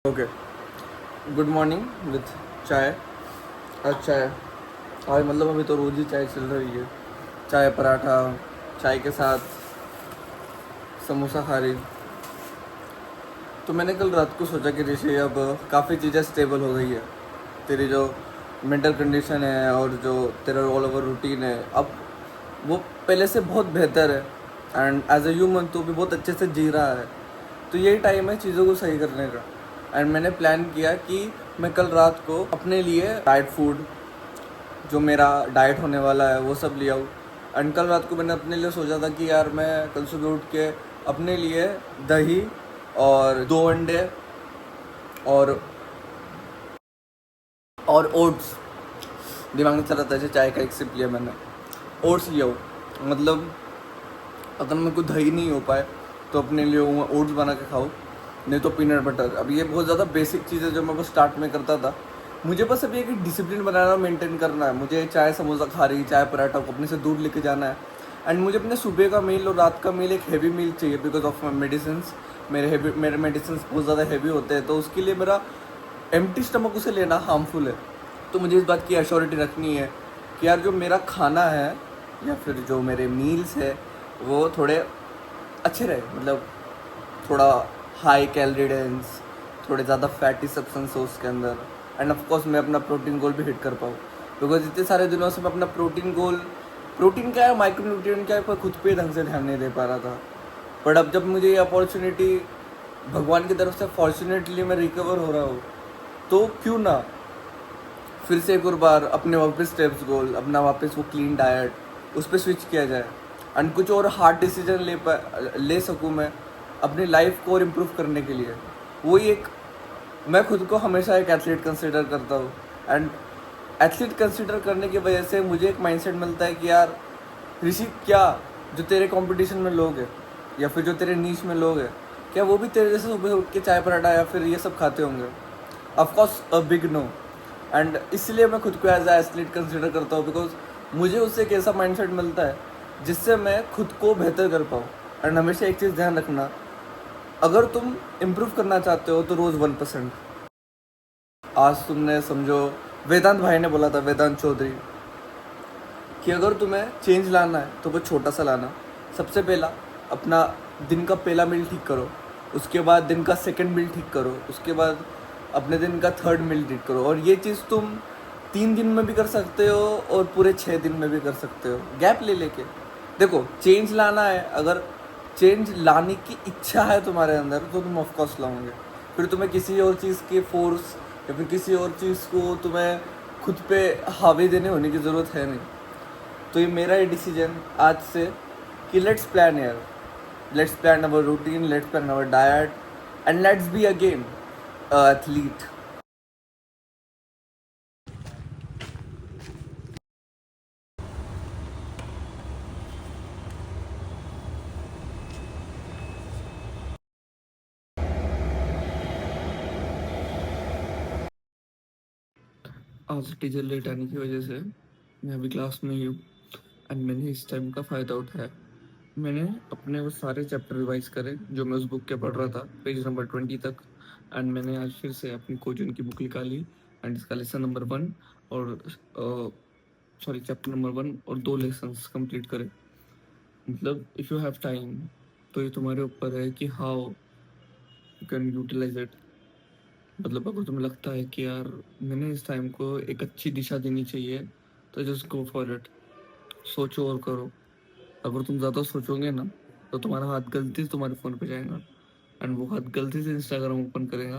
Okay, good morning with चाय। आज चाय, आज मतलब अभी तो रोज़ ही चाय चल रही है। चाय पराठा, चाय के साथ समोसा खा रही। तो मैंने कल रात को सोचा कि ऋषि अब काफ़ी चीज़ें स्टेबल हो गई है। तेरी जो मेंटल कंडीशन है और जो तेरा ऑल ओवर रूटीन है, अब वो पहले से बहुत बेहतर है। एंड एज ए ह्यूमन तू भी बहुत अच्छे से जी रहा है। तो यही टाइम है चीज़ों को सही करने का। एंड मैंने प्लान किया कि मैं कल रात को अपने लिए डाइट फूड, जो मेरा डाइट होने वाला है, वो सब ले आऊँ। एंड कल रात को मैंने अपने लिए सोचा था कि यार मैं कल सुबह उठ के अपने लिए दही और 2 अंडे और ओट्स, दिमाग में चल रहा था। जैसे चाय का एक सिप लिया मैंने, ओट्स लिया हूँ। मतलब अगर मेरे को दही नहीं हो पाए तो अपने लिए ओट्स बना के खाओ, नहीं तो पीनट बटर। अब ये बहुत ज़्यादा बेसिक चीज़ है जो मैं बस स्टार्ट में करता था। मुझे बस अभी एक डिसिप्लिन बनाना, मेंटेन करना है। मुझे चाय समोसा खा रही, चाय पराठा को अपने से दूर लेके जाना है। एंड मुझे अपने सुबह का मील और रात का मील एक हैवी मील चाहिए, बिकॉज ऑफ माई मेडिसिन। मेरे मेडिसिन बहुत ज़्यादा हैवी होते हैं, तो उसके लिए मेरा एम्प्टी स्टमक उसे लेना हार्मफुल है। तो मुझे इस बात की एश्योरिटी रखनी है कि यार जो मेरा खाना है या फिर जो मेरे मील्स है वो थोड़े अच्छे रहे। मतलब थोड़ा हाई कैलोरी डेंस, थोड़े ज़्यादा फैटी सब्सटेंस हो उसके अंदर। एंड ऑफ कोर्स मैं अपना प्रोटीन गोल भी हिट कर पाऊँ, बिकॉज इतने सारे दिनों से मैं अपना प्रोटीन क्या है, माइक्रोन्यूट्रिएंट क्या है, पर खुद पे ढंग से ध्यान नहीं दे पा रहा था। बट अब जब मुझे ये अपॉर्चुनिटी भगवान की तरफ से फॉर्चुनेटली मैं रिकवर हो रहा हूँ, तो क्यों ना फिर से एक और बार अपने वापस स्टेप्स गोल, अपना वापस वो क्लीन डाइट, उस पर स्विच किया जाए। एंड कुछ और हार्ड डिसीजन ले सकूँ मैं अपनी लाइफ को और इम्प्रूव करने के लिए। वही एक, मैं खुद को हमेशा एक एथलीट कंसिडर करता हूँ। एंड एथलीट कंसिडर करने की वजह से मुझे एक माइंडसेट मिलता है कि यार ऋषि, क्या जो तेरे कंपटीशन में लोग हैं या फिर जो तेरे नीच में लोग हैं, क्या वो भी तेरे जैसे सुबह उठ के चाय पराठा या फिर ये सब खाते होंगे? Of course a big no. And इसलिए मैं खुद को एज ए एथलीट कंसिडर करता हूँ, बिकॉज मुझे उससे एक ऐसा माइंडसेट मिलता है जिससे मैं खुद को बेहतर कर पाऊँ। एंड हमेशा एक चीज़ ध्यान रखना, अगर तुम इम्प्रूव करना चाहते हो तो रोज़ 1%। आज तुमने समझो, वेदांत भाई ने बोला था, वेदांत चौधरी, कि अगर तुम्हें चेंज लाना है तो वो छोटा सा लाना। सबसे पहला अपना दिन का पहला मील ठीक करो, उसके बाद दिन का सेकंड मील ठीक करो, उसके बाद अपने दिन का थर्ड मील ठीक करो। और ये चीज़ तुम 3 दिन में भी कर सकते हो और पूरे 6 दिन में भी कर सकते हो, गैप ले लेके। देखो, चेंज लाना है, अगर चेंज लाने की इच्छा है तुम्हारे अंदर तो तुम ऑफकोर्स लाओगे। फिर तुम्हें किसी और चीज़ के फोर्स या फिर किसी और चीज़ को तुम्हें खुद पे हावी देने होने की ज़रूरत है नहीं। तो ये मेरा ही डिसीजन आज से कि लेट्स प्लान यार, let's plan our routine, let's plan our diet, and let's be again athlete. आज टीचर लेट आने की वजह से मैं अभी क्लास में ही हूँ। एंड मैंने इस टाइम का फ़ायदा उठाया। मैंने अपने वो सारे चैप्टर रिवाइज करे जो मैं उस बुक के पढ़ रहा था, पेज नंबर 20 तक। एंड मैंने आज फिर से अपनी कोचिंग की बुक निकाली एंड इसका लेसन नंबर 1 और चैप्टर नंबर 1 और 2 लेसन्स कंप्लीट करे। मतलब इफ़ यू हैव टाइम तो ये तुम्हारे ऊपर है कि how you can utilize it. मतलब अगर तुम्हें लगता है कि यार मैंने इस टाइम को एक अच्छी दिशा देनी चाहिए, तो जस्ट गो फॉर इट। सोचो और करो। अगर तुम ज़्यादा सोचोगे ना तो तुम्हारा हाथ गलती से तुम्हारे फ़ोन पे जाएगा एंड वो हाथ गलती से इंस्टाग्राम ओपन करेगा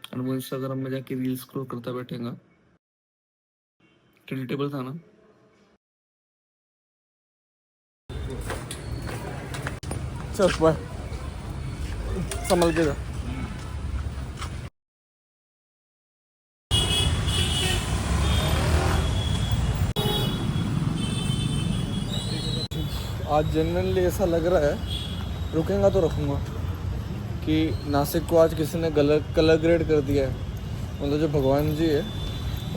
एंड वो इंस्टाग्राम में जाके रील स्क्रॉल करता बैठेगा। रिलेटेबल था ना? चल बाय, संभल के जा। आज जनरली ऐसा लग रहा है, रुकेगा तो रखूँगा, कि नासिक को आज किसी ने कलर ग्रेड कर दिया है। मतलब जो भगवान जी है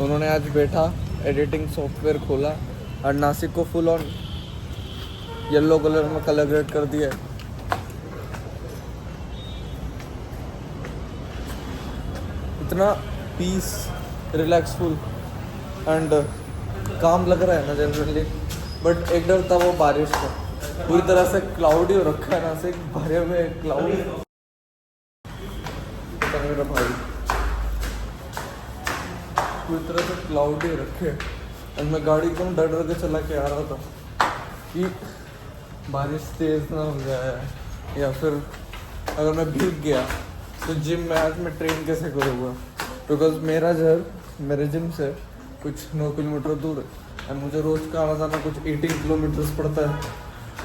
उन्होंने आज बैठा, एडिटिंग सॉफ्टवेयर खोला और नासिक को फुल ऑन येलो कलर में कलर ग्रेड कर दिया है। इतना पीस रिलैक्सफुल एंड काम लग रहा है ना जनरली, बट एक डर था वो बारिश का, पूरी तरह से क्लाउडी हो रखा है ना, से भरे हुए क्लाउड मेरा भाई पूरी तरह से क्लाउडी हो रखे। और मैं गाड़ी एकदम डर डर के चला के आ रहा था कि बारिश तेज़ ना हो जाए, या फिर अगर मैं भीग गया तो जिम में आज मैं ट्रेन कैसे करूँगा, बिकॉज मेरा घर मेरे जिम से कुछ 9 किलोमीटर दूर है एंड मुझे रोज़ का आना जाना कुछ 18 किलोमीटर्स पड़ता है।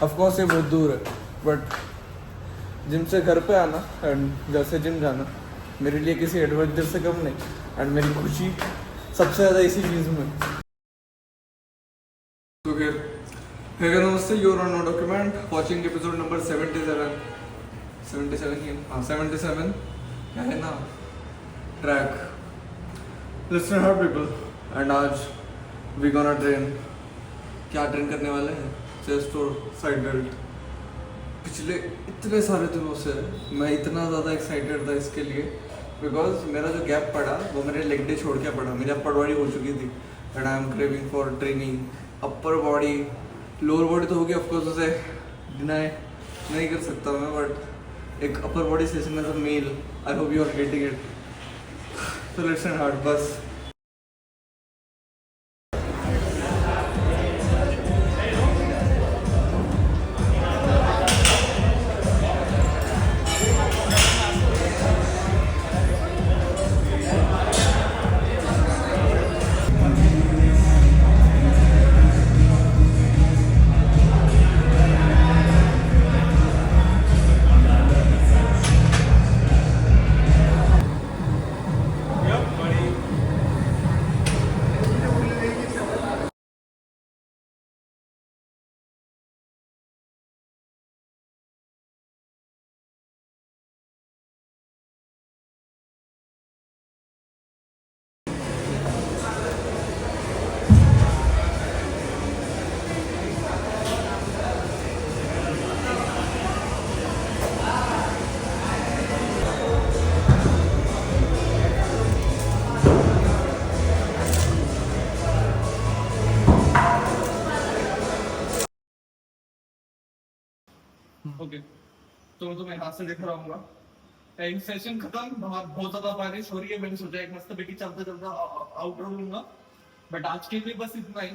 ऑफकोर्स ये बहुत दूर है, बट जिम से घर पे आना एंड घर से जिम जाना मेरे लिए किसी एडवेंचर से कम नहीं, एंड मेरी खुशी सबसे ज़्यादा इसी चीज़ में। तो फिर नमस्ते, you're on no document watching episode number 77 ही, हाँ 77 क्या है ना track listen hard people. And आज वी गोना ट्रेन, क्या ट्रेन करने वाले हैं, चेस्ट और साइड बेल्ट। पिछले इतने सारे दिनों से मैं इतना ज़्यादा एक्साइटेड था इसके लिए, बिकॉज मेरा जो गैप पड़ा वो मेरे लेग डे छोड़ के पड़ा, मेरी अपर बॉडी हो चुकी थी and I am craving for training upper body. Lower body तो होगी ऑफकोर्स, उसे डिनाई नहीं कर सकता मैं, बट एक upper body session as a male, I hope you are getting it. तो लेट्स एंड हार्ड बस। ओके, तो मैं तुम्हें हाथ से देख रहा हूँ। एक सेशन खत्म, बाहर बहुत ज्यादा बारिश हो रही है, मैंने सोचा एक मस्त बेटी चलते चलते आउटडोर लूंगा, बट आज के लिए बस इतना ही।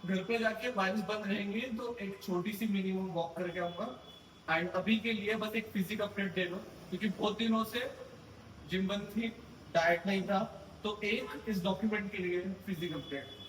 घर पे जाके बारिश बंद रहेंगे तो एक छोटी सी मिनिमम वॉक करके आऊंगा। एंड अभी के लिए बस एक फिजिक अपडेट दे दो, क्योंकि बहुत दिनों से जिम बंद थी, डाइट नहीं था, तो एक इस डॉक्यूमेंट के लिए फिजिक अपडेट।